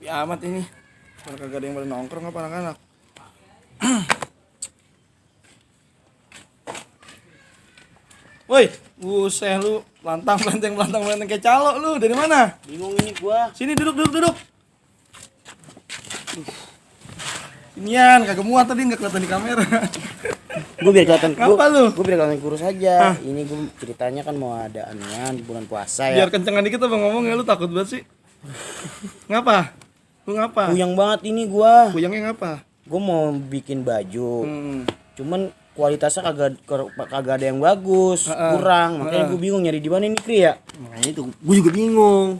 Sepi amat ini. Kalau kagak ada yang pada nongkrong apa anak-anak. Woi, buset lu pelantang kayak calo lu. Dari mana? Bingung ini gua. Sini duduk. Sinian, kagak muat tadi enggak kelihatan di kamera. Gue biar kelihatan. Ngapa lu? Gue biar kelihatan kurus aja. Ini gue ceritanya kan mau ada anuan di bulan puasa ya. Biar kencengan dikit apa ngomong ya, lu takut banget sih. Ngapa? Lu ngapa? Puyeng banget ini gua. Puyangnya ngapa? Gue mau bikin baju. Hmm. Cuman kualitasnya kagak ada yang bagus, kurang. Makanya gue bingung nyari di mana ini Kri ya. Makanya itu gue juga bingung.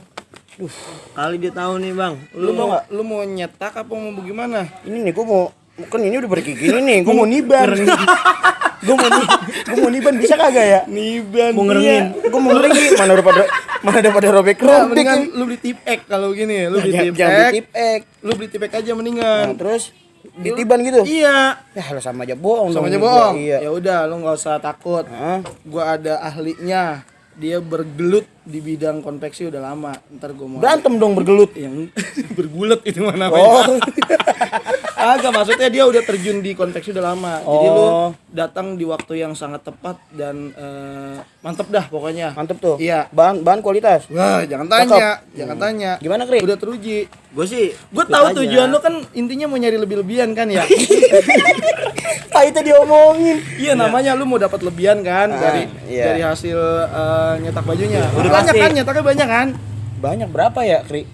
Kali dia tahu nih bang. Lu mau nyetak apa mau bagaimana? Ini nih gue mau, kan ini udah kayak gini nih. Gue mau niban. Gue mau niban bisa kagak ya? Niban. Mau ngerengin. Gue mau ngerengin. Mana daripada robek Nah, robek. mendingan lu beli tip X kalau gini, lu beli tip Jangan X. tip X. Lu beli tip X aja mendingan. Nah, terus ditiban gitu. Iya. Ya halah sama aja bohong. Sama dong aja gua. bohong. Iya. Ya udah, lu enggak usah takut. Hah? Gua ada ahlinya. Dia bergelut di bidang konveksi udah lama. Ntar gua mau Berantem dong bergelut. yang bergulat itu mana Oh. Agak maksudnya dia udah terjun di konveksi udah lama. Jadi lu Oh. datang di waktu yang sangat tepat dan mantep dah pokoknya. Mantep tuh. Iya. Bahan kualitas. Wah, jangan tanya, jangan tanya. Gimana, Kri? Udah teruji. Gue sih. Gue ikut tahu aja. tujuan lu kan intinya mau nyari lebih-lebihan kan ya. Ah itu diomongin. Iya, namanya lu mau dapat lebihan kan dari iya. dari hasil nyetak bajunya. Udah Banyak pasti. kan nyetaknya banyak kan? Banyak berapa ya, Kri?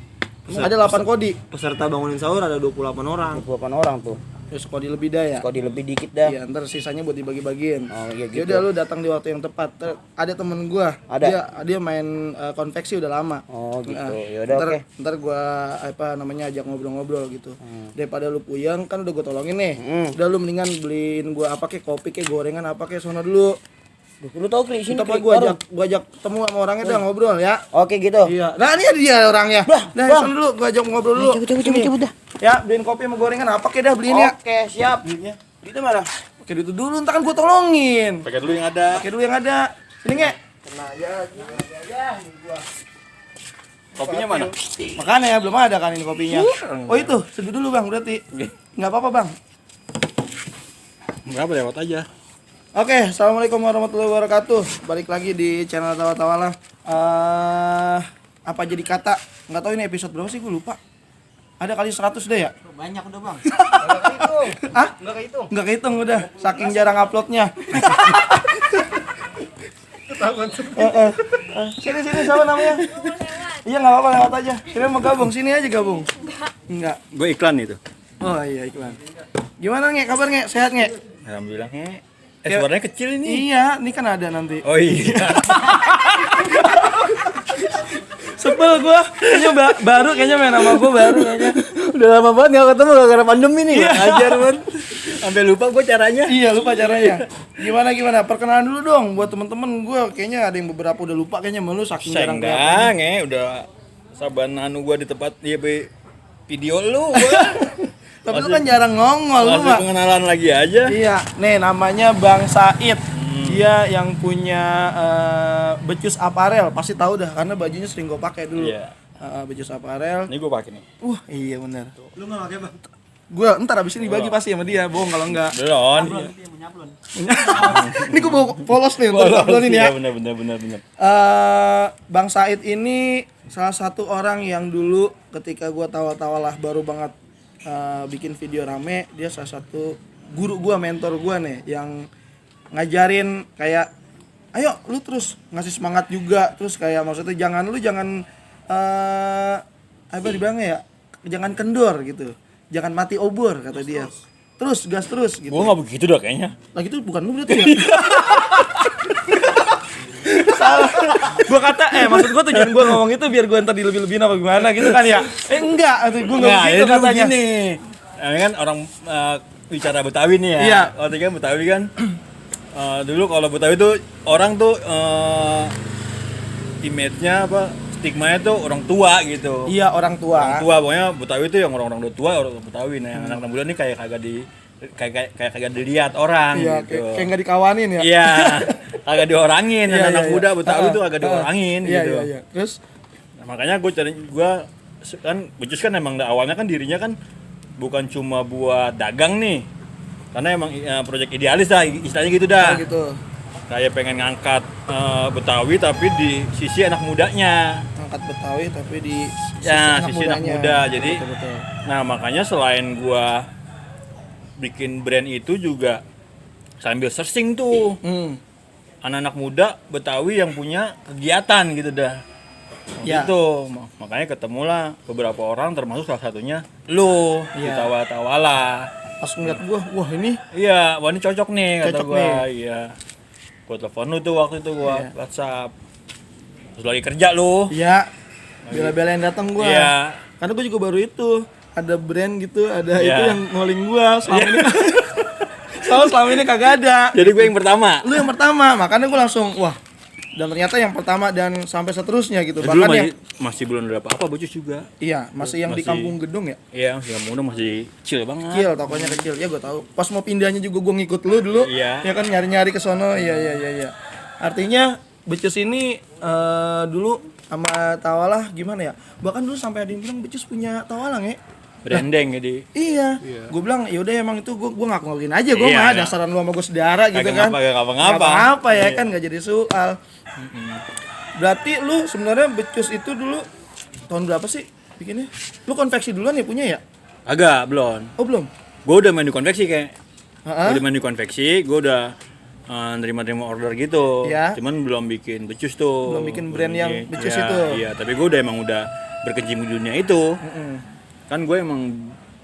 Ada 8 kodi. Peserta bangunin sahur ada 28 orang. 28 orang tuh. Terus kodi lebih dah ya. Kodi lebih dikit dah. Iya, ntar sisanya buat dibagi-bagiin. Oh iya Ya gitu. udah lu datang di waktu yang tepat. Ada temen gua, Ada? dia main konveksi udah lama. Oh gitu. Nah, Ya udah ntar, oke. ntar gua ajak ngobrol-ngobrol gitu. Daripada lu puyeng kan udah gua tolongin nih. Udah lu mendingan beliin gua apa kek, kopi kek, gorengan apa kek, sono dulu. Lu tahu Kri sini Kita Kri, gua warung. ajak ketemu sama orangnya dah ngobrol ya. Oke gitu. Iya. Nah, ini ada dia orangnya. Nah, Bang. sono dulu gua ajak ngobrol dulu. Cabut dah. Ya, beliin kopi sama gorengan apa kek dah beliin ya. Oke, siap. Itu mana? Oke, itu dulu ntar kan gua tolongin. Pakai dulu yang ada. Pakai dulu yang ada. Sini nge. Kopinya mana? Makanya ya belum ada kan ini kopinya. Oh itu, seduh dulu bang berarti. Nggak apa-apa bang. Berapa lewat aja. Oke, assalamualaikum warahmatullahi wabarakatuh. Balik lagi di channel Tawa-Tawa lah. Apa jadi kata? Nggak tahu ini episode berapa sih, gue lupa. Ada kali 100 deh ya? Banyak udah bang. Hah? Enggak kehitung. Nggak kehitung udah, saking jarang uploadnya. Sini siapa namanya? Iya nggak apa-apa lewat aja. Sini mau gabung, sini aja gabung. Enggak. Gue iklan itu. Oh iya iklan. Gimana nge? Kabar nge? Sehat nge? Alhamdulillah. Suaranya kecil ini. Iya, ini kan ada nanti. Oh iya. Sebel gua, kayaknya baru kayaknya main sama gua baru kayaknya. Udah lama banget nggak ketemu gara-gara pandemi nih. Ajar banget. Sampai lupa gue caranya. Iya, lupa caranya. Gimana? Perkenalan dulu dong buat temen-temen gua. Kayaknya ada yang beberapa udah lupa kayaknya sama lu saking jarang kelihatan. Enggak, udah saban anu gua di tempat dia video lu. Gua. Tapi lu kan jarang nongol lu, Masih Pak. pengenalan lagi aja. Iya, nih namanya Bang Said. Dia yang punya Becus Apparel, pasti tahu dah karena bajunya sering gua pakai dulu. Iya. Becus Apparel. Ini gue pakai nih. Iya benar. Lu nggak pakai bang? Gua ntar abis ini bagi pasti sama dia, bohong kalau enggak. Belum. Ini gua bawa polos nih untuk uploadin ya. Bener. Bang Said ini salah satu orang yang dulu ketika gua tawa-tawa lah baru banget bikin video rame, dia salah satu guru gua, mentor gua nih yang ngajarin kayak ayo lu terus ngasih semangat juga, terus kayak maksudnya jangan apa dibilangnya ya, jangan kendor gitu, jangan mati obor kata dia, terus gas terus gitu. Gue nggak begitu dah kayaknya. Lagi itu bukan lu berarti ya? Salah. Gua kata maksud gua tujuan gua ngomong itu biar gua ntar dilebih-lebihin apa gimana gitu kan ya. Enggak, gua enggak begitu itu katanya. begini. Ini kan orang bicara Betawi nih ya. Iya. Kalau kan Betawi kan dulu kalau Betawi tuh orang tuh image-nya apa, stigmanya tuh orang tua gitu. Iya, orang tua. Orang tua pokoknya Betawi tuh yang orang-orang udah tua, orang Betawi. Nah, yang anak muda nih kayak kagak dilihat orang Iya, gitu. kayak enggak dikawanin ya. Iya. Kagak diorangin, Iya, anak iya, muda iya. Betawi tuh kagak diorangin Iya, gitu. iya. Terus Nah, makanya gue kan Becus kan emang awalnya kan dirinya kan bukan cuma buat dagang nih. Karena emang proyek idealis dah istilahnya gitu dah. Oh gitu. Kayak pengen ngangkat Betawi tapi di sisi anak mudanya. Angkat Betawi tapi di Sisi anak muda. Jadi betul. nah makanya selain gua bikin brand itu juga sambil searching tuh anak-anak muda Betawi yang punya kegiatan gitu dah. Ya. Gitu. Makanya ketemulah beberapa orang termasuk salah satunya lu di Ya. Tawala. Pas ngeliat gua, wah ini Iya, wah ini cocok nih kata Cocok gua. Iya. Gua telepon lu tuh waktu itu gua WhatsApp. Terus lagi kerja lu. ya bela-belain datang gua. Iya. Karena gua juga baru itu ada brand gitu, ada Iya. itu yang ngoling gua selama ini. Soalnya selama ini kagak ada. Jadi gue yang pertama. Lu yang pertama, makanya gua langsung wah. Dan ternyata yang pertama dan sampai seterusnya gitu. Dulu Bahkan yang masih belum ada apa-apa Becus juga. iya, masih yang di Masih- Kampung Gedung ya. Iya, masih muda masih kecil banget. Kecil, tokonya kecil. Ya gua tahu. Pas mau pindahnya juga gua ngikut lu dulu. Iya. Ya kan nyari-nyari ke sono. Iya. Artinya Becus ini dulu sama Tawalah gimana ya? Bahkan dulu sampai ada yang bilang Becus punya Tawalang ya. Branding jadi. Iya. Gue bilang ya udah emang itu gue ngaku-ngakuin aja gue Iya, mah iya. dasaran lu sama gue saudara gitu Kagak kan. ngapa-ngapa. Apa ya Iya. kan nggak jadi soal. Berarti lu sebenarnya Becus itu dulu tahun berapa sih bikinnya? Lu konveksi duluan ya punya ya? Agak belum. Oh belum. Gue udah main di konveksi kayak. Heeh. Udah main di konveksi, gue udah nerima-nerima order gitu. Iya. Cuman belum bikin Becus tuh. Belum bikin brand yang Becus Iya, itu. Iya, tapi gue udah emang udah berkecimpung di dunia itu. Kan gue emang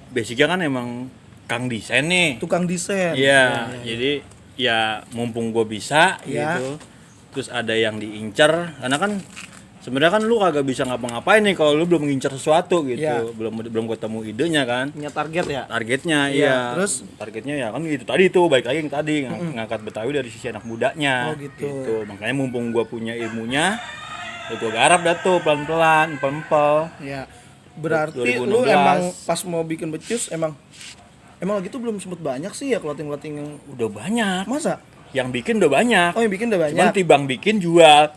basicnya kan emang kang desain nih. Tukang desain. Iya, jadi ya mumpung gue bisa Iya. gitu. Terus ada yang diincar karena kan sebenarnya kan lu kagak bisa ngapa-ngapain nih kalau lu belum ngincar sesuatu gitu. Iya. Belum ketemu idenya kan. Punya target ya. Targetnya Iya, iya. terus? Targetnya ya kan gitu tadi tuh baik lagi yang tadi ngangkat Betawi dari sisi anak mudanya. Oh, gitu. Makanya mumpung gue punya ilmunya ya gue garap dah tuh pelan-pelan, empel-empel. Ya. Berarti lu 2016. emang pas mau bikin Becus emang lagi tuh belum sempet banyak sih ya clothing yang Udah banyak. masa? Yang bikin udah banyak. Oh yang bikin udah banyak. Cuman tibang bikin jual.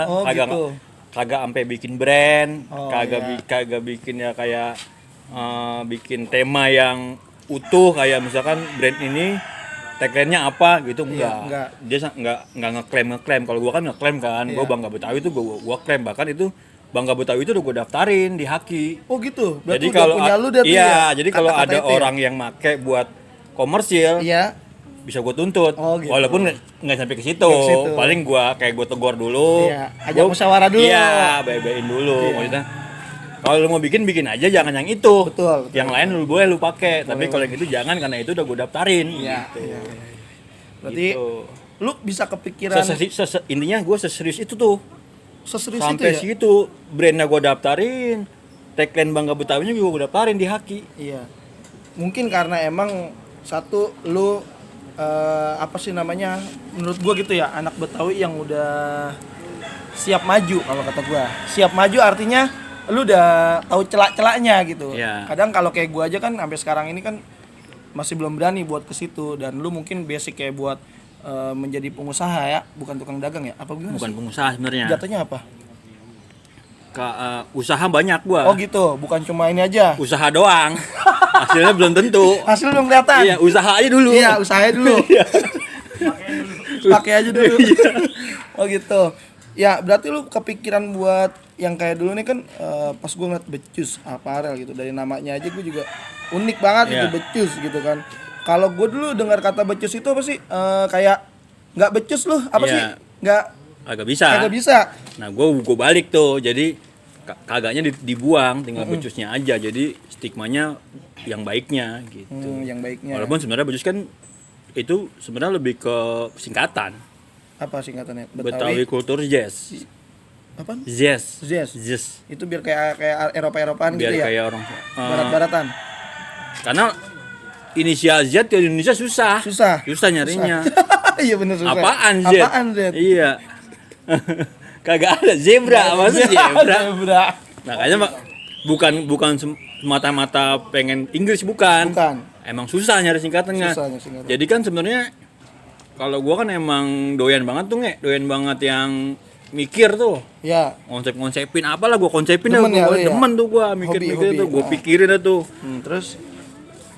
Oh, kagak gitu. kagak sampai bikin brand, Oh, kagak bikin ya kayak bikin tema yang utuh kayak misalkan brand ini tagline-nya apa gitu enggak. enggak. Dia enggak ngeklaim. Kalau gua kan ngeklaim kan, gua Bangga Betawi itu gua klaim bahkan itu Bangga Betawi itu udah gua daftarin di Haki. Oh gitu. Berarti Jadi udah kalau punya lu dah tuh iya, ya, jadi kalau kata-kata ada itu ya? orang yang make buat komersil, Iya. bisa gue tuntut. Oh, gitu. Walaupun nggak sampai ke situ. Nggak ke situ. Paling gue tegur dulu. Iya, ajak musyawarah dulu. Iya, baik-baikin dulu. Maksudnya kalau lu mau bikin aja, jangan yang itu. Betul. Yang lain lu boleh lu pakai, tapi kalau yang itu jangan karena itu udah gue daftarin. Iya. Gitu. Berarti Gitu. lu bisa kepikiran Intinya gue seserius itu tuh. seserius Sampai itu ya? situ brandnya gue daftarin. Tagline Bangga Betawinya juga gue daftarin di Haki. Iya. Mungkin karena emang satu lu apa sih namanya? Menurut gua gitu ya, anak Betawi yang udah siap maju kalau kata gua. Siap maju artinya lu udah tahu celak-celaknya gitu. Iya. Kadang kalau kayak gua aja kan sampai sekarang ini kan masih belum berani buat ke situ dan lu mungkin basic kayak buat menjadi pengusaha ya, bukan tukang dagang ya? Apa gimana Bukan sih? pengusaha sebenarnya. Jatuhnya apa? Usaha banyak gua. Oh gitu, bukan cuma ini aja. Usaha doang. Hasilnya belum tentu. Hasil belum kelihatan. Iya, usaha aja dulu. Iya, usahanya dulu. Pakai aja dulu. Oh gitu. Ya, berarti lu kepikiran buat yang kayak dulu nih kan pas gue ngeliat Becus apparel gitu dari namanya aja gue juga unik banget itu Iya. Becus gitu kan. Kalau gue dulu dengar kata Becus itu apa sih? Kayak nggak becus lu, apa Iya. sih? Nggak Agak bisa. kagak bisa. Nah, gue balik tuh. Jadi kagaknya dibuang, tinggal becusnya aja. Jadi stigmanya yang baiknya gitu. Yang baiknya. Walaupun sebenarnya becus kan itu sebenarnya lebih ke singkatan. Apa singkatannya? Betawi Kultur Jazz. Apaan? Jazz. Jazz. Itu biar kayak Eropa-Eropaan Biar gitu ya. kayak orang Barat-baratan. karena inisial Z di Indonesia susah. Susah nyarinya. Iya bener susah. Apaan Z? Apaan Z? Iya. Kagak ada zebra, maksudnya zebra. Zebra. Makanya bukan semata-mata pengen Inggris bukan. Bukan. Emang susah nyari singkatannya. Susah nyari singkatan. Jadi kan sebenarnya kalau gua kan emang doyan banget tuh doyan banget yang mikir tuh. Ya. Konsepin apalah gua konsepin Demen ya, gua lu ya? demen tuh gua mikir-mikir Hobi. tuh, gua pikirin dah tuh. Terus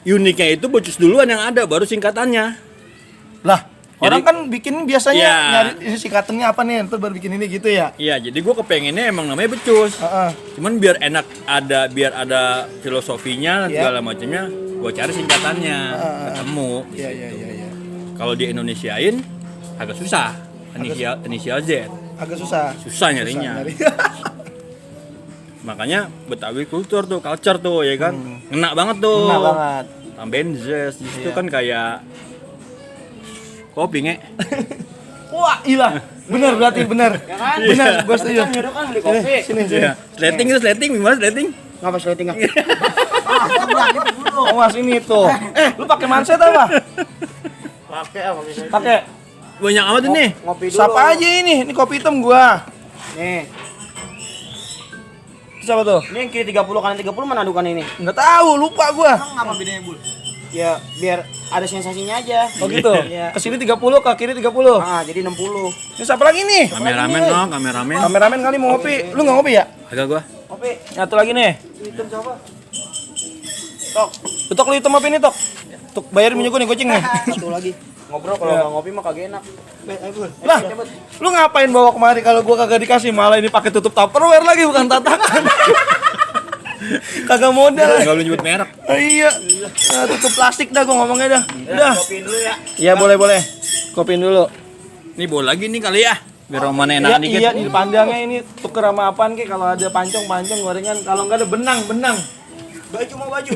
Uniknya itu becus duluan yang ada, baru singkatannya. lah, orang Jadi- kan bikin biasanya Iya. nyari ini singkatannya apa nih, ntar baru bikin ini gitu ya. Iya, jadi gua kepengennya emang namanya becus. Heeh. Cuman biar enak biar ada filosofinya Iya. segala macamnya, gua cari singkatannya, ketemu. Iya. Kalau di Indonesiain agak susah. Inisial Z. Agak susah. Susah nyarinya. nyari. Makanya Betawi culture tuh, ya kan? Ngena banget tuh. Enak banget. Tambahin zest di situ Iya. kan kayak kopi nge. Wah, ilah. Bener berarti bener. Ya kan? Bener, gua setuju. Nyuruh kan beli kopi. Sini. Iya. Slating itu slating, gimana slating? Ngapa sleting enggak? Oh, Mas ini tuh. Lu pakai manset apa? Pakai apa bisa? Pakai. Banyak amat ini. Ngopi dulu. Siapa aja ini? Ini kopi hitam gua. Nih. Siapa tuh? Ini yang kiri 30 kanan 30 mana adukan ini? Enggak tahu, lupa gua. Emang apa bedanya, Bul? Ya, biar ada sensasinya aja. Oh gitu. Iya. Ke sini 30, ke kiri 30. Ah, jadi 60. Ini siapa lagi nih? Kameramen dong, kameramen. Kameramen kali mau ngopi. Lu enggak ngopi ya? Agak gua. Kopi. Nyatu lagi nih. Hitam coba. Tok. Betok lu hitam apa ini, Tok? Tuk bayarin minyak gua nih goceng nih. Satu lagi. Ngobrol kalau nggak ngopi mah kagak enak. Lah, lu ngapain bawa kemari kalau gua kagak dikasih, malah ini pakai tutup Tupperware lagi bukan tatakan. Kagak modal. Enggak boleh nyebut merek. Oh, iya. Tutup plastik dah gua ngomongnya dah. Udah. Kopiin dulu ya. Iya, boleh. Kopiin dulu. Ini boleh lagi nih kali ya. Biar romannya Iya, enak dikit. iya, di pandangnya ini tuker sama apaan Ki? Kalau ada pancong gorengan, kalau enggak ada benang. Baju mau baju.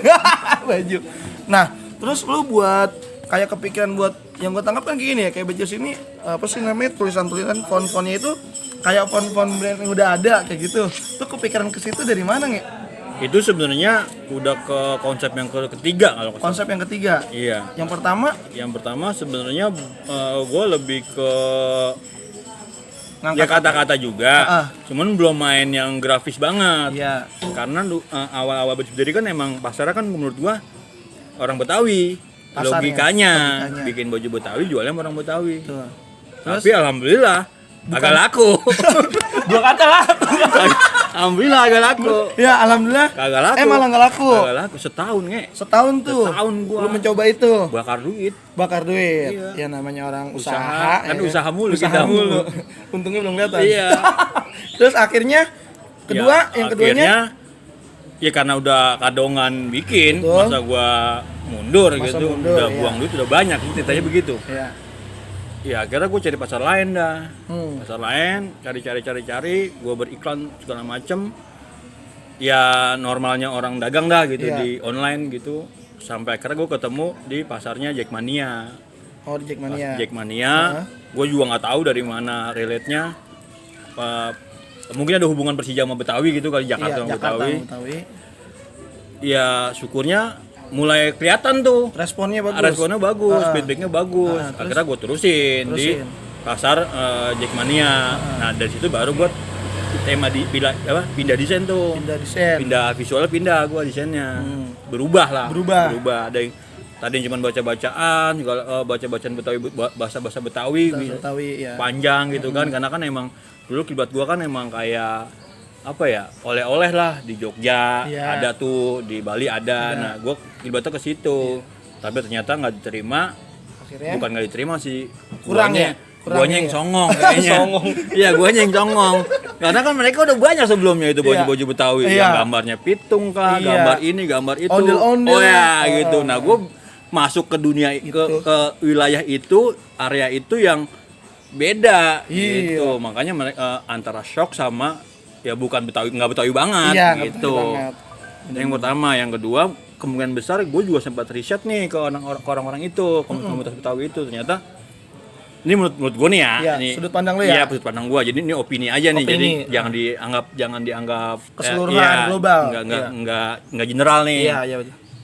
Baju. Nah, terus lu buat kayak kepikiran buat yang gue tangkap kan gini ya, kayak baju sini apa sih namanya, tulisan-tulisan font-fontnya itu kayak font-font brand yang udah ada kayak gitu. Lu kepikiran ke situ dari mana nge? Itu sebenarnya udah ke konsep yang ketiga kalau nggak salah. Konsep yang ketiga. Iya. Yang pertama Sebenarnya gue lebih ke ngangkat ya kata-kata juga. Cuman belum main yang grafis banget. Iya. Karena awal-awal berdiri kan emang pasarnya kan menurut gua orang Betawi. Pasarnya, Logikanya logikanya. bikin baju Betawi jualnya sama orang Betawi. Tuh. Tapi alhamdulillah agak laku. Dua kata lah. Alhamdulillah agak laku. Ya, alhamdulillah. Kagak laku. Malah nggak laku. Kagak laku setahun nge. Setahun tuh. Setahun gua. Lu mencoba itu. Bakar duit. Bakar duit. Iya. Ya namanya orang Usaha. usaha. Kan ya. usaha mulu Usaha kita. mulu. Untungnya belum kelihatan. Iya. Terus akhirnya kedua, Ya, yang keduanya akhirnya, ya karena udah kadongan bikin, Betul. masa gua mundur Masa gitu, mundur, udah iya. buang duit udah banyak, ceritanya begitu. ya. Ya akhirnya gua cari pasar lain dah, Hmm. pasar lain, cari, gua beriklan segala macem. Ya normalnya orang dagang dah gitu Iya. di online gitu, sampai akhirnya gua ketemu di pasarnya Jackmania. Oh, di Jackmania. Jackmania, gua juga nggak tahu dari mana relate-nya. Mungkin ada hubungan Persija sama Betawi gitu kali, Jakarta sama Betawi. Ya syukurnya mulai kelihatan tuh Responnya bagus. responnya bagus, Ah. feedbacknya bagus. Terus? Akhirnya gue terusin di pasar Jackmania. Nah dari situ baru gue tema pindah desain tuh, Pindah desain. pindah visualnya, pindah gue desainnya berubah lah. Berubah. Ada yang tadi cuma baca-bacaan, baca-bacaan Betawi, bahasa-bahasa Betawi, Betawi ya. panjang gitu kan, karena kan emang dulu kiblat gua kan emang kayak apa ya, oleh-oleh lah di Jogja Iya. ada tuh, di Bali ada. Nah gua kiblatnya ke situ, tapi ternyata nggak diterima. Akhirnya Bukan nggak diterima sih, Kurang ya? guanya yang ya? songong kayaknya. Iya, guanya yang songong, karena kan mereka udah banyak sebelumnya itu baju-baju Betawi Iya. yang gambarnya pitung kah, Iya. gambar ini gambar itu. Ondel-ondel. Oh ya gitu. Nah gua masuk ke dunia ke wilayah itu, area itu yang beda gitu. Makanya antara shock sama ya bukan Betawi, nggak Betawi banget Iya, nggak gitu. Betawi banget. Itu yang pertama. Yang kedua, kemungkinan besar gue juga sempat riset nih ke orang-orang itu, komunitas Betawi itu. Ternyata ini menurut gue nih ya, Iya, ini sudut pandang lu ya? Iya, sudut pandang gue. Jadi ini opini aja nih. Jadi Opini. jangan dianggap Keseluruhan global. Enggak general nih. Iya, iya.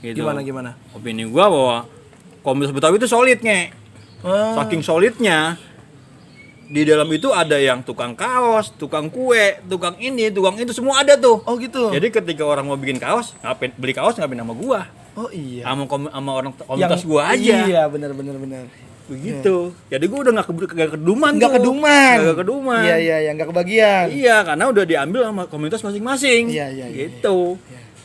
Gitu. Gimana? Opini gua bahwa komunitas Betawi itu solid nge. Saking solidnya, di dalam itu ada yang tukang kaos, tukang kue, tukang ini, tukang itu, semua ada tuh. Oh gitu. Jadi ketika orang mau bikin kaos, beli kaos ngapain nama gua? Oh iya. Sama orang komunitas gua aja. Iya, benar. begitu. Jadi gue udah nggak keduman Nggak tuh. keduman. Nggak keduman. Iya, nggak kebagian. Iya, karena udah diambil sama komunitas masing-masing. Iya. Gitu.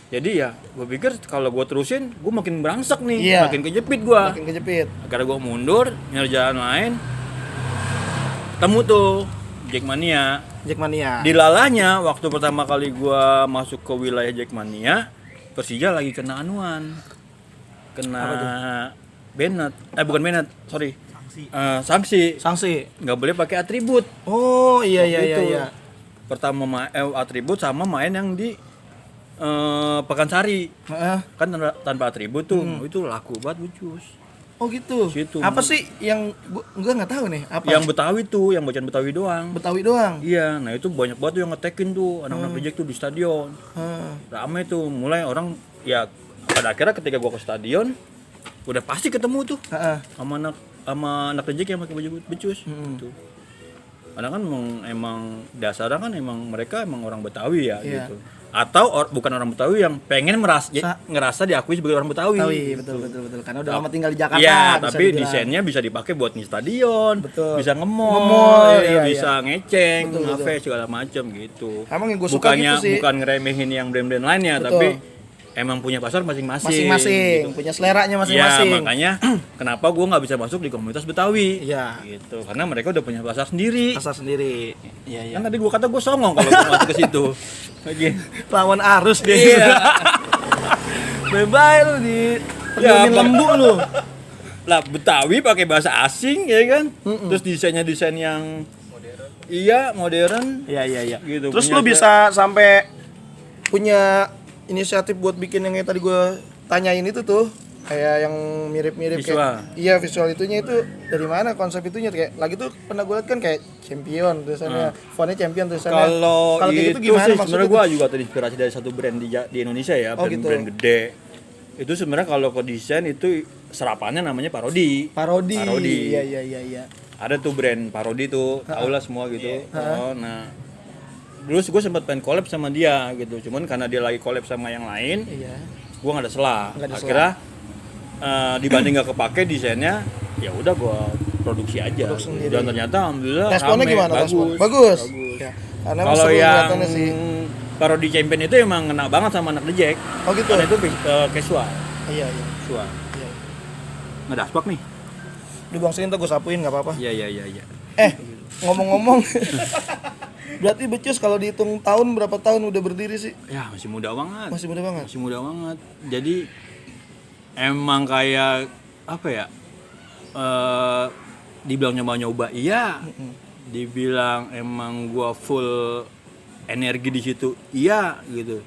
Jadi ya, gue pikir kalau gue terusin, gue makin berangsek nih, Iya. makin kejepit gue. Makin kejepit. Akhirnya gue mundur, nyari jalan lain. Ketemu tuh Jackmania. Jackmania. Di lalanya, waktu pertama kali gue masuk ke wilayah Jackmania, Persija lagi kena anuan. Kena Bennett. Bukan Bennett, sorry. Sanksi. Sanksi. Nggak boleh pakai atribut. Oh, iya. Pertama atribut sama main yang di Pekansari. Heeh. Kan tanpa atribut tuh, itu laku banget Bucus. Oh gitu. Situ. Apa sih yang gua nggak tahu nih, apa? Yang Betawi tuh, yang bacaan Betawi doang. Betawi doang. Iya, nah itu banyak banget tuh yang ngetekin tuh anak-anak reject tuh di stadion. Rame tuh, mulai orang ya pada akhirnya ketika gua ke stadion udah pasti ketemu tuh Heeh. sama anak reject yang pakai baju becus gitu. Karena kan emang dasarnya kan emang mereka emang orang Betawi ya Iya. gitu. Atau bukan orang Betawi yang pengen ngerasa diakui sebagai orang Betawi. Betul. Karena udah lama tinggal di Jakarta. Iya, bisa tapi dibilang. desainnya bisa dipakai buat di stadion, Betul. bisa Nge-mall, nge-mall, iya. bisa ngeceng, Betul. ngafe segala macam gitu. Emang yang gua suka gitu sih. Bukan ngeremehin yang brand-brand lainnya, Betul. tapi emang punya pasar masing-masing. Masing-masing, gitu. punya seleranya Ya, masing-masing. makanya kenapa gua nggak bisa masuk di komunitas Betawi? Iya. Gitu. Karena mereka udah punya pasar sendiri. Pasar sendiri. Iya. Kan tadi gua kata gua songong kalau gua masuk ke situ. Lagi. Lawan arus dia. Iya. Bye-bye lu di Ya, lembu lu. Lah Betawi pakai bahasa asing ya kan, terus desainnya desain yang modern. Iya. Gitu, Terus punya lu bisa sampai punya inisiatif buat bikin yang kayak tadi gua tanyain itu tuh, kayak yang mirip-mirip Visual. kayak visual itunya itu dari mana konsep itunya, kayak lagi tuh pernah gue liat kan kayak champion tulisannya, fontnya champion tulisannya. Kalau kayak itu sih sebenarnya gua juga terinspirasi dari satu brand di Indonesia ya, Oh, brand, gitu. brand gede. Itu sebenarnya kalau ke desain itu serapannya namanya Parodi. parodi. Parodi. Iya. Ada tuh brand Parodi tuh, tau lah semua gitu. Oh, nah dulu gue sempat pengen collab sama dia gitu, cuman karena dia lagi collab sama yang lain, Iya. gue nggak ada selah. Nggak ada Akhirnya dibanding nggak kepake desainnya, ya udah gue produksi aja. Produksi sendiri. Dan ternyata alhamdulillah Responnya rame, gimana? bagus. Bagus. Ya. Karena emang Kalau seru yang kelihatannya sih. Parodi Champion itu emang ngena banget sama anak The Jack. Oh gitu. Karena itu casual. Iya. Casual. Iya. Ngedaspak nih. Udah Bang Sini, gue sapuin nggak apa-apa. Iya. Ngomong-ngomong, berarti Becus kalau dihitung tahun berapa tahun udah berdiri sih? Ya masih muda banget. Masih muda banget. Masih muda banget. Jadi emang kayak apa ya? Dibilang nyoba-nyoba iya. Dibilang emang gua full energi di situ iya gitu.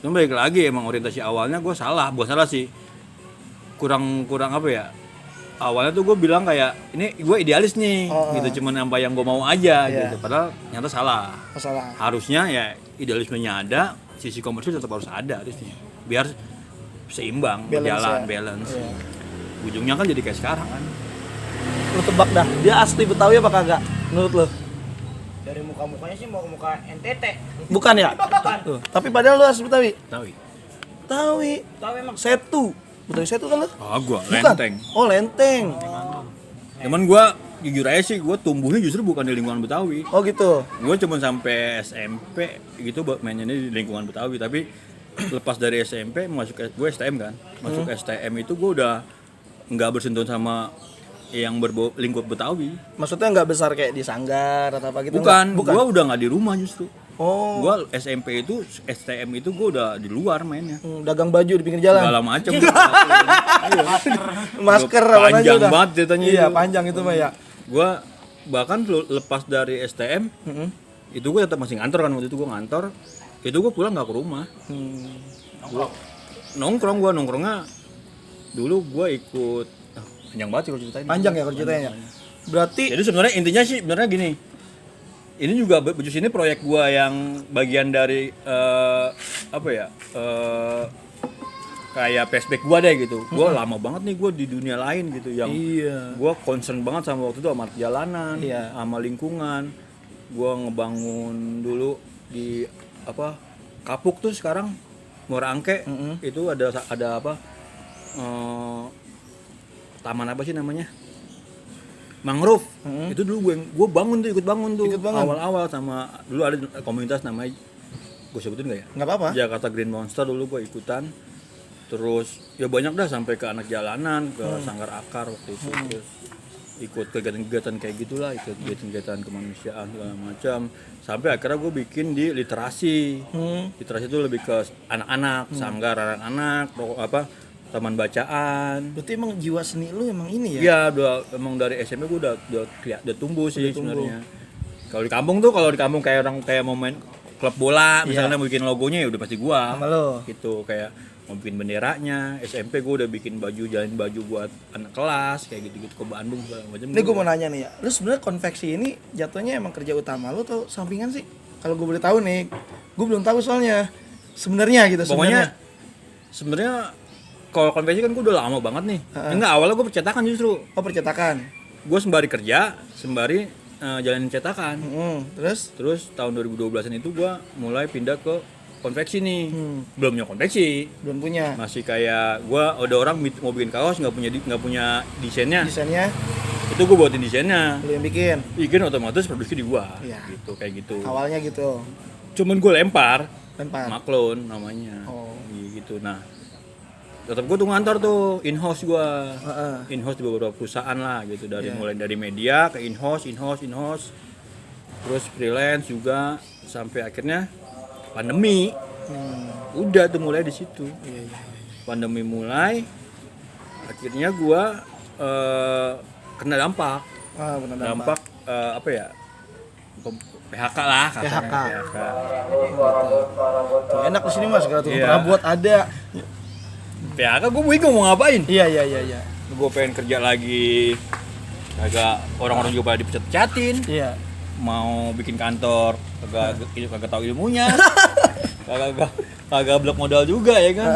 Cuma balik lagi emang orientasi awalnya gua salah, bukan salah sih. Kurang apa ya? Awalnya tuh gue bilang kayak ini gue idealis nih gitu, cuman apa yang gue mau aja gitu, padahal ternyata salah. Masalah. Harusnya ya idealismenya ada, sisi komersil tetap harus ada harusnya biar seimbang, berjalan balance. Iya. Ujungnya kan jadi kayak sekarang kan. Lu tebak dah, dia asli Betawi apa kagak? Menurut lu? Dari muka-mukanya sih mau ke muka NTT. Bukan ya? Tuh. Tapi padahal lu asli Betawi. Tahu? Betawi. Tahu emang. Setu. Betawi Setu kan lu? Gua Bukan? Lenteng. Oh, Lenteng. Cuman gua jujur aja sih, gua tumbuhnya justru bukan di lingkungan Betawi. Oh gitu. Gue cuma sampai SMP gitu mainnya di lingkungan Betawi, tapi lepas dari SMP masuk gue STM kan, masuk STM itu gue udah nggak bersentuhan sama yang berbau lingkup Betawi. Maksudnya nggak besar kayak di Sanggar atau apa gitu? Bukan, Bukan. gue udah nggak di rumah justru. Oh. Gue SMP itu STM itu gue udah di luar mainnya. Dagang baju di pinggir jalan. Segala macem. Masker Gua apa aja panjang udah. banget ceritanya Iya, itu. panjang itu mah ya. Gue bahkan lepas dari STM itu gue tetap masih ngantor kan, waktu itu gue ngantor. Itu gue pulang nggak ke rumah. Gua nongkrongnya dulu gue ikut panjang banget sih kalau ceritain. Panjang ya kalau ceritanya. Berarti Jadi sebenarnya intinya sih sebenarnya gini. Ini juga Becus ini proyek gue yang bagian dari kayak flashback gue deh gitu. Gue lama banget nih gue di dunia lain gitu yang gue concern banget sama waktu itu sama jalanan, sama lingkungan. Gue ngebangun dulu di Kapuk tuh sekarang Muara Angke itu ada taman apa sih namanya? mangrove. Itu dulu gue ikut bangun tuh. Ikut bangun. Awal-awal sama dulu ada komunitas namanya, gue sebutin nggak ya? Nggak apa-apa. Jakarta Green Monster dulu gue ikutan. Terus ya banyak dah sampai ke anak jalanan, ke Sanggar Akar waktu itu. Terus ikut kegiatan-kegiatan kayak gitulah, ikut kegiatan kemanusiaan segala macam. Sampai akhirnya gue bikin di literasi. Literasi itu lebih ke anak-anak, sanggar anak-anak, taman bacaan. Berarti emang jiwa seni lu emang ini ya? Iya, emang dari SMP gue udah tumbuh sih sebenarnya. Kalau di kampung kayak orang kayak mau main klub bola, misalnya mau bikin logonya ya udah pasti gua. Sama lo. Gitu kayak mau bikin benderanya. SMP gue udah bikin jalin baju buat anak kelas kayak gitu-gitu ke Bandung segala macam. Ini gue mau nanya nih ya, lu sebenarnya konveksi ini jatuhnya emang kerja utama lu atau sampingan sih? Kalau gue boleh tahu nih, gue belum tahu soalnya sebenarnya gitu. Pokoknya sebenarnya kalau konveksi kan gue udah lama banget nih. Enggak, awalnya gue percetakan justru. Oh, percetakan. Gue sembari kerja, sembari jalanin cetakan. Terus Tahun 2012an itu gue mulai pindah ke konveksi nih. Belum punya konveksi. belum punya Masih kayak gue ada orang mau bikin kaos nggak punya desainnya. desainnya, Itu gue buatin desainnya. lu yang bikin. Bikin otomatis produksi di gua. Iya. Gitu kayak gitu. Awalnya gitu. Cuman gue lempar. Lempar. Maklon namanya. Oh. Gitu. Nah, tetap gue tuh ngantor tuh in-house gue. Heeh. In-house di beberapa perusahaan lah gitu, dari mulai dari media ke in-house. Terus freelance juga sampai akhirnya pandemi. Udah tuh mulai di situ. Iya. Pandemi mulai, akhirnya gue kena dampak. Ah, benar Dampak apa ya? PHK lah kasarnya. PHK. Tuh, enak di sini Mas, segala tuh Iya. perabot ada. PHK gue bingung mau ngapain. Iya. Gue pengen kerja lagi, agak orang-orang juga pada dipecat-pecatin. Iya. Mau bikin kantor, kagak tahu ilmunya. kagak blok modal juga ya kan.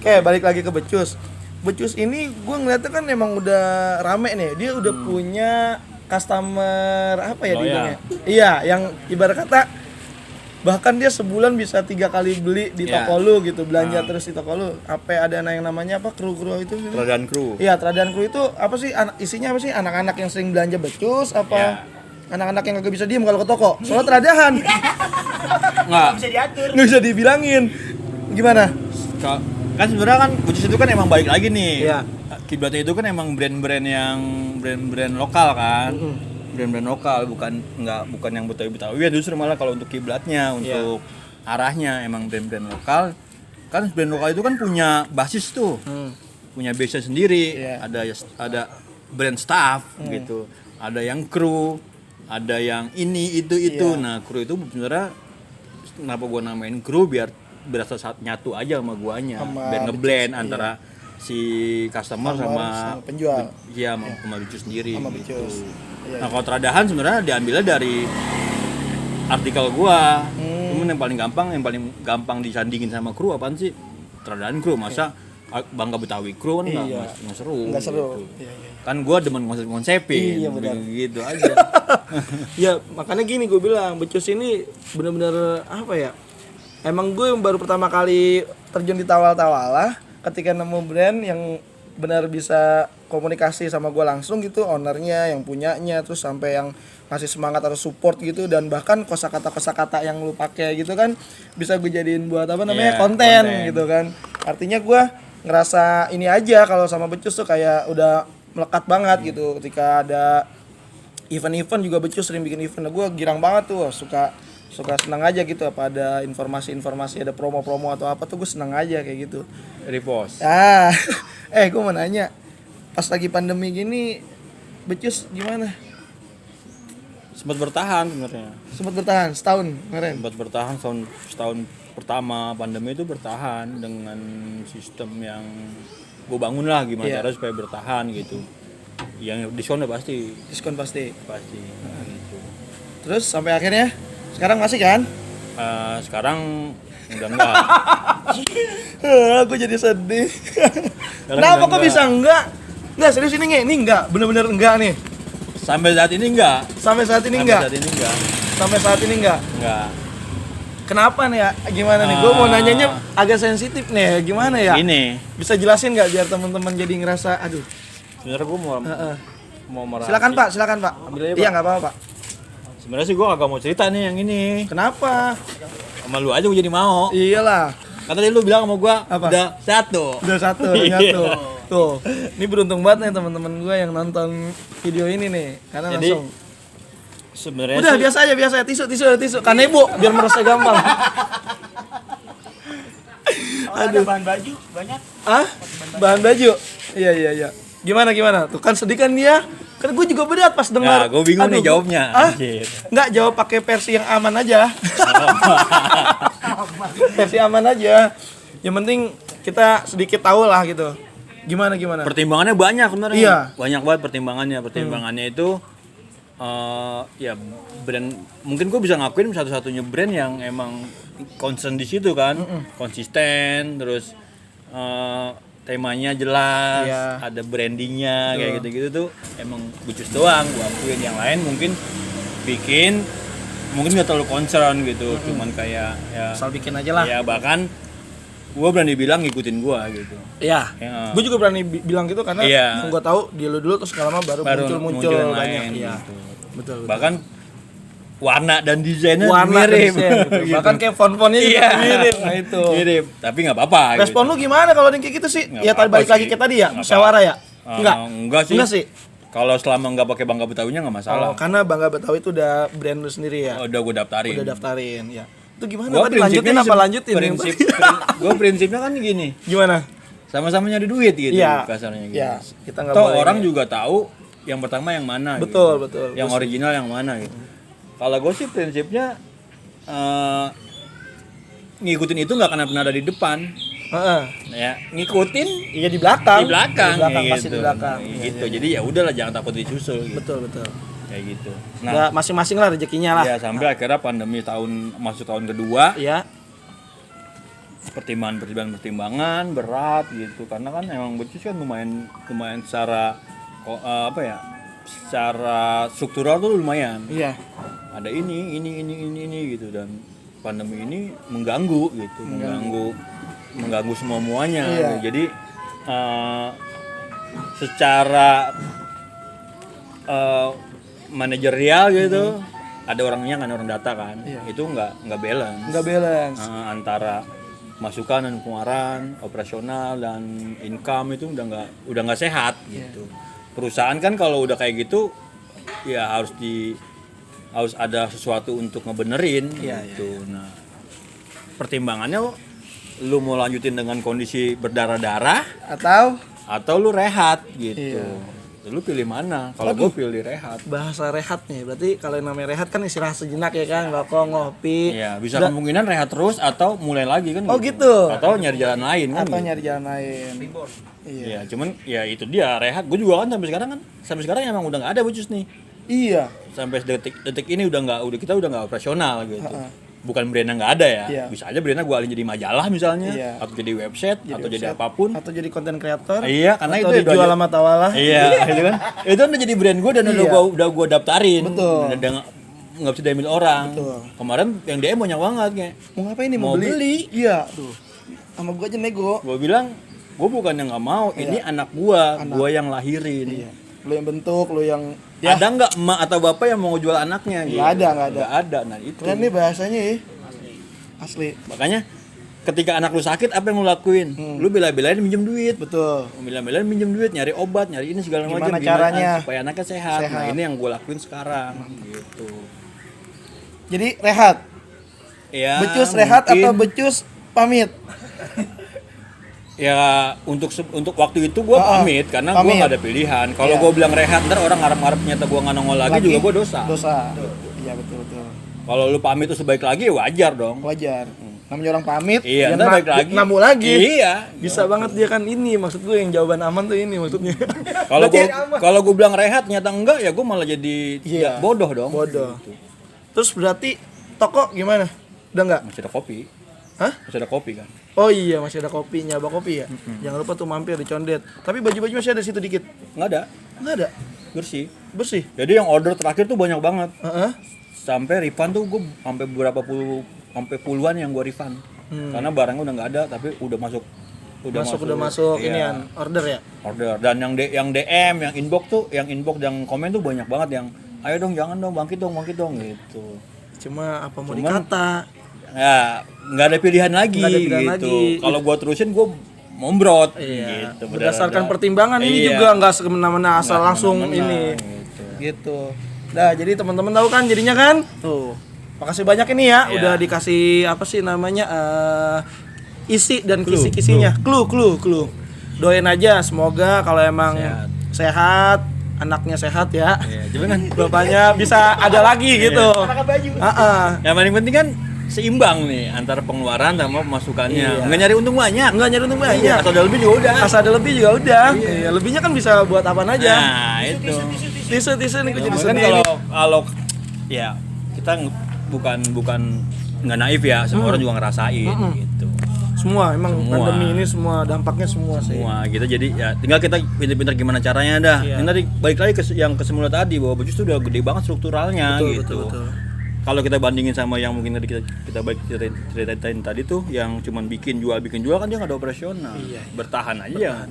Oke, balik lagi ke Becus. Becus ini gue ngeliatnya kan emang udah rame nih. Dia udah punya customer apa ya Loyal. dibilangnya? Iya, yang ibarat kata bahkan dia sebulan bisa 3 kali beli di Iya. toko lu gitu, belanja terus di toko lu. Apa ada yang namanya apa kru itu? Teradan kru. Iya, Teradan Kru itu apa sih? Isinya apa sih? Anak-anak yang sering belanja Becus apa? Iya. Anak-anak yang kagak bisa diem kalau ke toko. Soalnya teradahan. Nggak. Bisa diatur. Nggak bisa dibilangin. Gimana? Kan sebenarnya kan Becus itu kan emang balik lagi nih. Iya. Kiblatnya itu kan emang brand-brand lokal kan. Brand-brand lokal bukan yang Betawi-Betawi, justru malah kalau untuk kiblatnya, untuk arahnya emang brand-brand lokal. Kan brand lokal itu kan punya basis tuh. Punya base sendiri. Iya. Ada brand staff gitu. Ada yang kru, ada yang ini itu. Iya. Nah, kru itu sebenarnya kenapa gua namain kru biar berasa nyatu aja sama guanya, Sama biar ngeblend Becus, antara si customer sama penjual. iya sama Becus sendiri Sama gitu. Becus. Iya. Nah, kalau teradahan sebenarnya diambilnya dari artikel gua. Cuman yang paling gampang disandingin sama kru apaan sih? Teradahan kru, masa Bangga Betawi kru kan Iya. nggak seru. Nggak seru. Gitu. Iya. Kan gua demen konsepin Iya, benar. gitu aja. Ya makanya gini gue bilang Becus ini bener-bener apa ya, emang gue yang baru pertama kali terjun di Tawal-Tawalah ketika nemu brand yang benar bisa komunikasi sama gue langsung gitu, ownernya, yang punyanya, terus sampai yang ngasih semangat atau support gitu, dan bahkan kosakata yang lu pakai gitu kan bisa gue jadiin buat apa namanya, Iya, konten konten. gitu kan. Artinya gue ngerasa ini aja kalau sama Becus tuh kayak udah melekat banget gitu. Ketika ada event-event juga Becus sering bikin event, gue girang banget tuh, suka senang aja gitu, apa ada informasi-informasi, ada promo-promo atau apa tuh gue senang aja kayak gitu. Repost. Gue mau nanya, pas lagi pandemi gini Becus gimana? Sempat bertahan sebenarnya. Sempat bertahan setahun kemarin. Sempat bertahan setahun pertama pandemi itu, bertahan dengan sistem yang gue bangun lah gimana Iya. cara supaya bertahan gitu. Yang diskon udah pasti Diskon pasti. gitu. Terus sampai akhirnya sekarang masih kan? Sekarang udah enggak. Aku jadi sedih. Sekarang Kenapa udah kok bisa enggak? Enggak, serius ini enggak, bener-bener enggak nih. Sampai saat ini enggak. Sampai saat ini enggak. Sampai saat ini enggak. Enggak. Kenapa nih ya? Gimana nih? Gue mau nanyanya agak sensitif nih. Gimana ya? Ini Bisa jelasin nggak biar teman-teman jadi ngerasa, aduh. sebenarnya gue mau merasakan. Silakan Pak. Ambil aja, Pak. Iya nggak apa-apa Pak. Sebenarnya sih gue agak mau cerita nih yang ini. Kenapa? Sama lu aja gue jadi mau. Iyalah. Kata tadi lu bilang sama gue Apa? udah satu. Udah satu, Iya. nyatu. Tuh, ini beruntung banget nih teman-teman gue yang nonton video ini nih, karena Jadi, langsung. Sebenarnya Udah sih, biasa aja, tisu. Kanebo biar merasa gampang. Ada bahan baju banyak. Ah, bahan baju. Iya. Gimana? Tuh kan sedih kan dia. Kan gue juga berat pas dengar. Nah, gue bingung nih Aduh, jawabnya. Ah, Anjir. nggak jawab pakai versi yang aman aja. Versi aman aja. Yang penting kita sedikit tahu lah gitu. Gimana? Pertimbangannya banyak sebenarnya. Iya. Banyak banget pertimbangannya. Pertimbangannya itu ya brand, mungkin gue bisa ngakuin satu-satunya brand yang emang concern di situ kan, konsisten, terus temanya jelas, Iya. ada brandingnya kayak gitu-gitu tuh emang Becus doang. Gue akuin yang lain mungkin bikin mungkin nggak terlalu concern gitu, cuman kayak ya, Asal bikin aja lah. ya bahkan gue berani bilang ngikutin gue gitu. Iya. Ya. Gue juga berani bilang gitu karena Iya. gue tahu di lu dulu terus lama baru muncul yang banyak. lain Iya. gitu. Betul. Bahkan warna dan desainnya Warna dan mirip. desain, gitu. Gitu. Bahkan kayak font-fontnya juga Iya. mirip. Nah itu. Mirip, tapi nggak apa-apa. Respon lu gimana kalau yang kayak gitu sih? Nggak Ya tadi apa-apa balik lagi sih. ke tadi ya, Nggak musyawarah ya? Enggak sih. Enggak sih. Kalau selama nggak pakai Bangga Betawinya nggak masalah. Oh, karena Bangga Betawi itu udah brand lu sendiri ya. Udah gue daftarin. Udah daftarin ya. Itu gimana? Gua Tadi lanjutin apa lanjutin? Gue prinsipnya kan gini, Gimana? sama-sama nyari duit gitu Iya. kasarnya gitu. Iya, kita nggak Toh boleh. orang juga tahu yang pertama yang mana. Betul, gitu. betul. Yang original yang mana gitu. Kalau gue sih prinsipnya ngikutin itu nggak akan pernah ada di depan. Heeh. Ya ngikutin Iya di belakang. di belakang, Di belakang kayak pasti gitu. di belakang. Gitu. Jadi ya udahlah jangan takut disusul gitu. Betul. Kayak gitu. Ya Nah, masing-masing lah rezekinya lah. ya sampai akhirnya pandemi masuk tahun kedua, Iya. pertimbangan berat gitu. Karena kan emang Becus kan lumayan secara secara struktural tuh lumayan. Iya. Ada ini gitu, dan pandemi ini mengganggu gitu, mengganggu semuanya. Iya. Jadi secara manajerial gitu, ada orangnya kan, orang data kan, Iya. itu nggak balance. Nggak balance. Antara masukan dan pengeluaran, operasional dan income itu udah nggak sehat gitu. Perusahaan kan kalau udah kayak gitu ya harus ada sesuatu untuk ngebenerin gitu. Nah, pertimbangannya lu mau lanjutin dengan kondisi berdarah-darah atau lu rehat gitu. Lu pilih mana? Kalau gue pilih rehat. Bahasa rehat nih, berarti kalau yang namanya rehat kan istirahat sejenak ya kan, ngerokok, ngopi. Iya, bisa kemungkinan rehat terus atau mulai lagi kan. Oh gitu. Atau nyari jalan lain kan. Atau gitu. nyari jalan lain. Iya, cuman ya itu dia rehat. Gue juga kan sampai sekarang emang udah nggak ada Becus nih. Iya. Sampai detik ini kita udah nggak operasional gitu. Bukan brandnya nggak ada ya. Iya. Bisa aja brandnya gue alih jadi majalah misalnya, Iya. atau jadi website, atau jadi apapun. Atau jadi konten kreator. Iya, karena atau itu dijual sama Tawalah. Iya, itu kan. Itu udah jadi brand gue dan Iya. udah gue daftarin. Betul. Dan nggak bisa diambil orang. Betul. Kemarin yang DM banyak banget kayak. Mau ngapain nih? Mau beli. Iya, tuh. Sama gua aja nego. Gue bilang, gue bukan yang nggak mau, ini anak gue yang lahirin. Iya. Lu yang bentuk, lu yang Ada nggak emak atau bapak yang mau jual anaknya? Nggak ada. Nggak ada. Nah itu. Keren nih bahasanya ya. Asli. Makanya ketika anak lu sakit apa yang lu lakuin? Lu bela-belain minjem duit. Betul. Bela-belain minjem duit, nyari obat, nyari ini segala macam. Gimana caranya? Supaya anaknya sehat. Sehat. Nah ini yang gue lakuin sekarang. Gitu. Jadi rehat. Ya, Becus rehat mungkin- atau becus pamit? Ya untuk waktu itu gue pamit karena gue pamit. nggak ada pilihan. Kalau Iya. gue bilang rehat, ntar orang ngarep-ngarep nyata gue nggak nongol lagi juga gue dosa. Iya betul. Kalau lu pamit itu sebaik lagi ya wajar dong. Wajar. Namanya orang pamit, Iya, dia ntar balik lagi. namu lagi. Iya. Bisa banget dia kan ini maksud gue yang jawaban aman tuh ini maksudnya. Kalau gue bilang rehat nyata enggak ya gue malah jadi Iya. bodoh dong. Bodoh. Terus berarti toko gimana? Udah enggak? Masih ada kopi. Hah? Masih ada kopi kan. Oh iya masih ada kopi, nyaba kopi ya. Jangan lupa tuh mampir di Condet. Tapi baju-baju masih ada situ dikit. Nggak ada. Enggak ada. Bersih. Bersih. Jadi yang order terakhir tuh banyak banget. Heeh. Sampai refund tuh gue sampai puluhan yang gue refund. Karena barangnya udah nggak ada tapi udah masuk udah masuk Iya. inian order ya. Order. Dan yang DM, yang inbox yang komen tuh banyak banget yang ayo dong, jangan dong, bangkit dong gitu. Cuma apa mau Cuman- dikata? Ya, nggak ada pilihan lagi Nggak ada pilihan gitu. lagi. Kalau gua terusin gua mombrot Iya. gitu. Berdasarkan Benar-benar. pertimbangan ini Iya. juga nggak semena-mena asal Nggak langsung semena-mena, ini. gitu. Gitu. Nah, jadi teman-teman tahu kan jadinya kan? Tuh. Makasih banyak ini ya, Iya. udah dikasih apa sih namanya isi dan kisi-kisinya. Clue. Doain aja semoga kalau emang sehat, anaknya sehat ya. Iya, cuman kan Bapaknya bisa ada lagi gitu. yang paling penting kan seimbang nih antara pengeluaran sama pemasukannya. Iya. Nggak nyari untung banyak. Enggak nyari untung banyak. Atau ada lebih juga udah. Asal ada lebih juga udah. Iya, lebihnya kan bisa buat apaan aja. Nah, itu. Tisu nih gue jadi Kan sedih. kalau ya kita bukan nggak naif ya, semua orang juga ngerasain gitu. Semua emang Semua. pandemi ini semua dampaknya semua sih. Semua gitu, jadi ya tinggal kita pintar-pintar gimana caranya dah. Iya. Yang tadi balik lagi ke yang ke semula tadi bahwa baju itu udah gede banget strukturalnya gitu. Betul. Kalau kita bandingin sama yang mungkin tadi kita ceritain tadi tuh yang cuman bikin jual kan dia nggak ada operasional. Iya. Bertahan aja.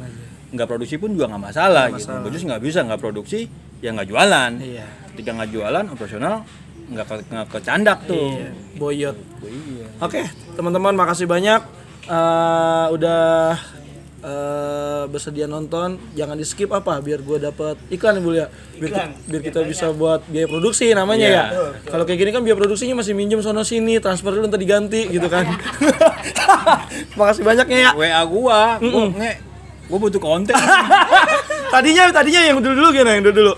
Nggak produksi pun juga nggak masalah gitu. Baju nggak bisa nggak produksi ya nggak jualan. Iya. Ketika nggak jualan operasional nggak kecandak tuh. Iya. Boyot. Iya. Oke, teman-teman makasih banyak udah bersedia nonton. Jangan di skip apa biar gue dapat iklan ya Bu ya. Biar kita bisa buat biaya produksi namanya Iya. ya. Kalau kayak gini kan biaya produksinya masih minjem sono sini, transfer dulu ntar diganti gitu kan. Makasih banyaknya ya. WA gua butuh konten. Tadinya yang dulu gimana yang dulu?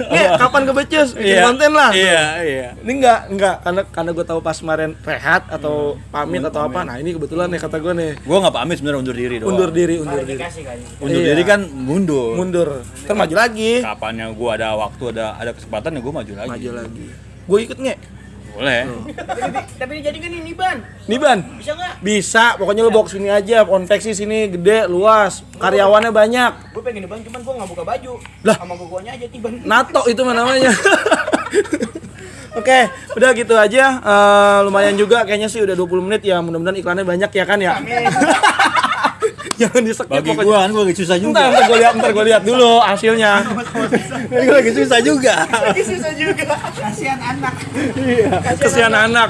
Nih, kapan ke Becus bikin konten lah. Iya. Ini enggak karena gue tahu pas kemarin rehat atau pamit atau apa. Nah, ini kebetulan nih kata gue nih. Gua nggak pamit sebenarnya, undur diri doang. Undur diri. Undur Iya. diri kan mundur. Ntar maju lagi. Kapan yang gua ada waktu ada kesempatan ya gua maju lagi. Gue ikut nge. Boleh. Tapi jadi kan ini ban. Nih Ban, Bisa nggak? bisa. Pokoknya lu box sini aja. Konveksi sini gede, luas. Karyawannya banyak. Gue pengen ban cuman gue nggak buka baju. Lah. Sama gogonya aja tiban. NATO itu mah namanya. Oke, udah gitu aja. Lumayan juga kayaknya sih udah 20 menit ya. Mudah-mudahan iklannya banyak ya kan ya. Jangan di-skip Bagi pokoknya. gua kan gua lagi susah juga. Ntar gue lihat dulu hasilnya. Gua lagi susah juga. Kasihan anak. Kesian anak.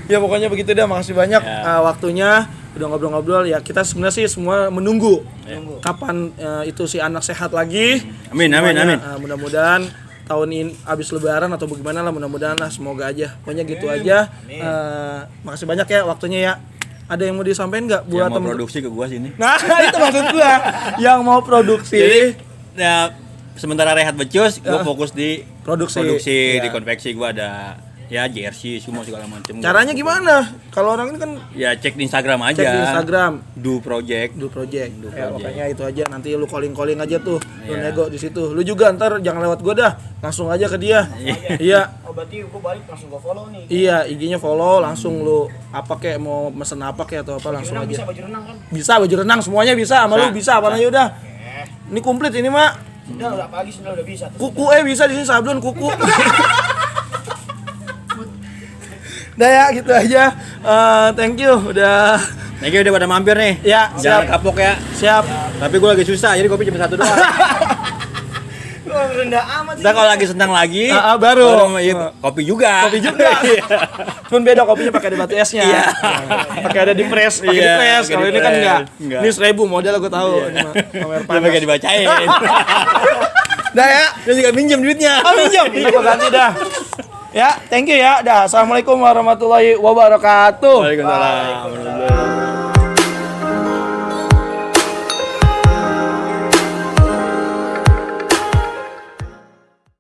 Ya pokoknya begitu dah. Makasih banyak Ya. waktunya. Udah ngobrol-ngobrol ya. Kita sebenarnya sih semua menunggu kapan itu si anak sehat lagi. Amin. Semuanya, mudah-mudahan tahun ini abis lebaran atau bagaimana lah, mudah-mudahan lah, semoga aja. Pokoknya gitu aja. Makasih banyak ya waktunya ya. Ada yang mau disampaikan nggak buat Yang mau temen? produksi ke gua sini. Nah, itu maksud gua. Yang mau produksi. Jadi ya sementara rehat becus, gua fokus di Produksi. di Iya. konveksi. Gua ada ya jersey semua segala macam. Caranya gimana? Kalau orang ini kan Ya cek di Instagram aja. cek di Instagram. Do Project. Do project. Do Ya, project. pokoknya itu aja. Nanti lu calling aja tuh. Lu Iya. nego di situ. Lu juga ntar jangan lewat gua dah. Langsung aja ke dia. Iya. Oh berarti gue balik langsung gue follow nih. Iya, IG-nya follow, langsung lu apa kek mau mesen apa kek atau apa langsung Renang aja. bisa baju renang kan? Bisa baju renang semuanya bisa, sama lu bisa apa aja udah. Ini komplit ini, Mak. Udah pagi sudah udah bisa. Kuku bisa di sini sablon kuku. Udah ya, gitu aja. Thank you udah. Thank you udah pada mampir nih. Ya, Jangan siap. kapok ya. Siap. Tapi gue lagi susah, jadi kopi cuma satu doang. Lu rendah amat sih. Ntar kalau lagi senang lagi, baru. iya, kopi juga. Kopi juga. Cuman beda kopinya pakai ada batu esnya. Iya. Pakai ada di press, pakai Iya, di press. pakai Kalau di ini kan press. enggak. Enggak. Ini 1000 model gue tahu. Ini mah kamera Dia panas. pakai dibacain. Dah ya. Dia juga minjem duitnya. Minjem. Ntar gue ganti dah. Ya, thank you ya. Dah. Assalamualaikum warahmatullahi wabarakatuh. Waalaikumsalam.